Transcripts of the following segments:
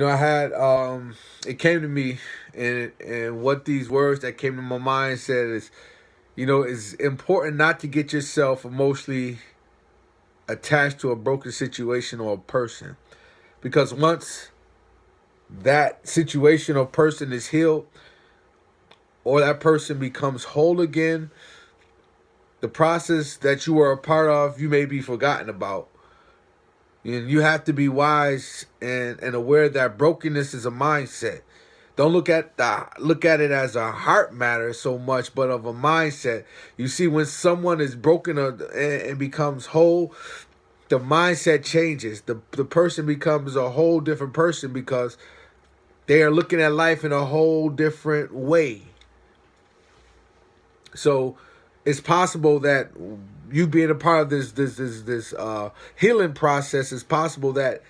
I had it came to me, and what these words that came to my mind said is, it's important not to get yourself emotionally attached to a broken situation or a person, because once that situation or person is healed, or that person becomes whole again, the process that you were a part of, you may be forgotten about. And you have to be wise and aware that brokenness is a mindset. Don't look at it as a heart matter so much, but of a mindset. You see, when someone is broken and becomes whole, the mindset changes. The person becomes a whole different person because they are looking at life in a whole different way. So it's possible that you being a part of this healing process, it's possible that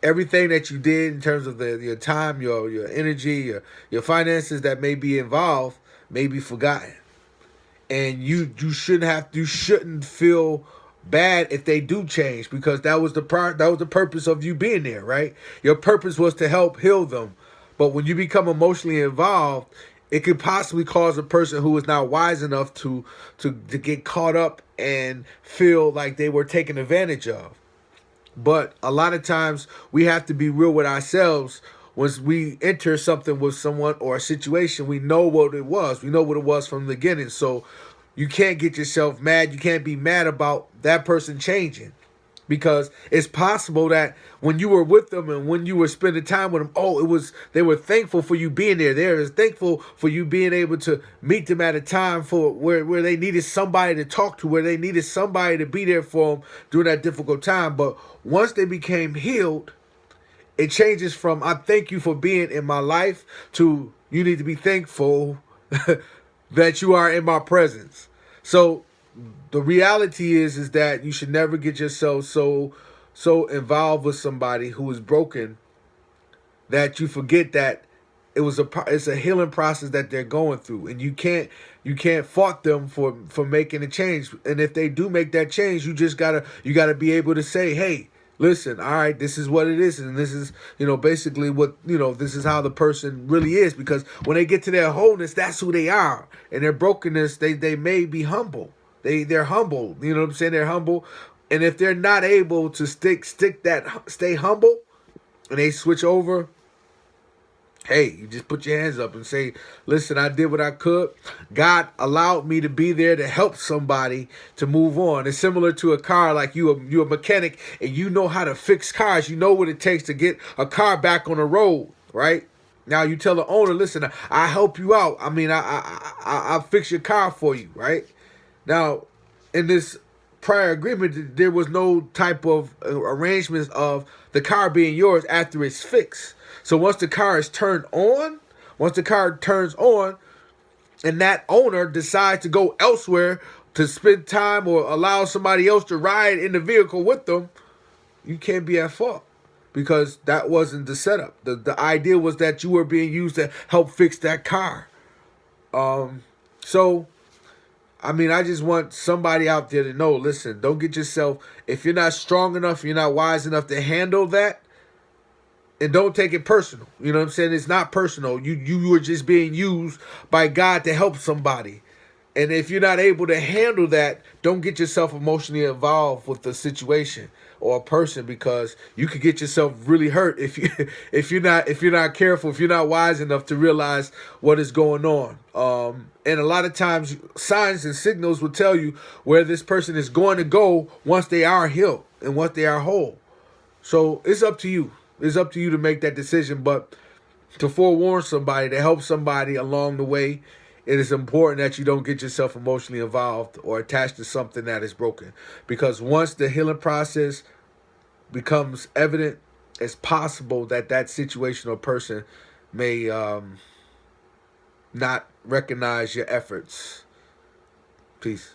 everything that you did in terms of your time, your energy, your finances that may be involved may be forgotten, and you shouldn't feel bad if they do change, because that was the purpose of you being there, right? Your purpose was to help heal them, but when you become emotionally involved, it could possibly cause a person who is not wise enough to get caught up and feel like they were taken advantage of. But a lot of times we have to be real with ourselves. Once we enter something with someone or a situation, we know what it was. We know what it was from the beginning. So you can't get yourself mad. You can't be mad about that person changing, because it's possible that when you were with them and when you were spending time with them, they were thankful for you being there. They were thankful for you being able to meet them at a time for where they needed somebody to talk to, where they needed somebody to be there for them during that difficult time. But once they became healed, it changes from "I thank you for being in my life" to "you need to be thankful that you are in my presence." So the reality is that you should never get yourself so involved with somebody who is broken that you forget that it's a healing process that they're going through, and you can't fault them for making a change. And if they do make that change, you gotta be able to say, "Hey, listen, all right, this is what it is, and this is basically what this is how the person really is." Because when they get to their wholeness, that's who they are. And their brokenness, they may be humble. They're humble. You know what I'm saying? They're humble, and if they're not able to stay humble, and they switch over, hey, you just put your hands up and say, "Listen, I did what I could. God allowed me to be there to help somebody to move on." It's similar to a car. Like you're a mechanic and you know how to fix cars. You know what it takes to get a car back on the road, right? Now you tell the owner, "Listen, I help you out. I mean, I'll fix your car for you," right? Now, in this prior agreement, there was no type of arrangements of the car being yours after it's fixed. So once the car turns on, and that owner decides to go elsewhere to spend time or allow somebody else to ride in the vehicle with them, you can't be at fault, because that wasn't the setup. The idea was that you were being used to help fix that car. So I mean, I just want somebody out there to know, listen, don't get yourself, if you're not strong enough, you're not wise enough to handle that, and don't take it personal. You know what I'm saying? It's not personal. You were just being used by God to help somebody. And if you're not able to handle that, don't get yourself emotionally involved with the situation or a person, because you could get yourself really hurt if you're not careful, if you're not wise enough to realize what is going on. And a lot of times, signs and signals will tell you where this person is going to go once they are healed and once they are whole. So it's up to you. It's up to you to make that decision. But to forewarn somebody, to help somebody along the way, it is important that you don't get yourself emotionally involved or attached to something that is broken. Because once the healing process becomes evident, it's possible that that situation or person may not recognize your efforts. Peace.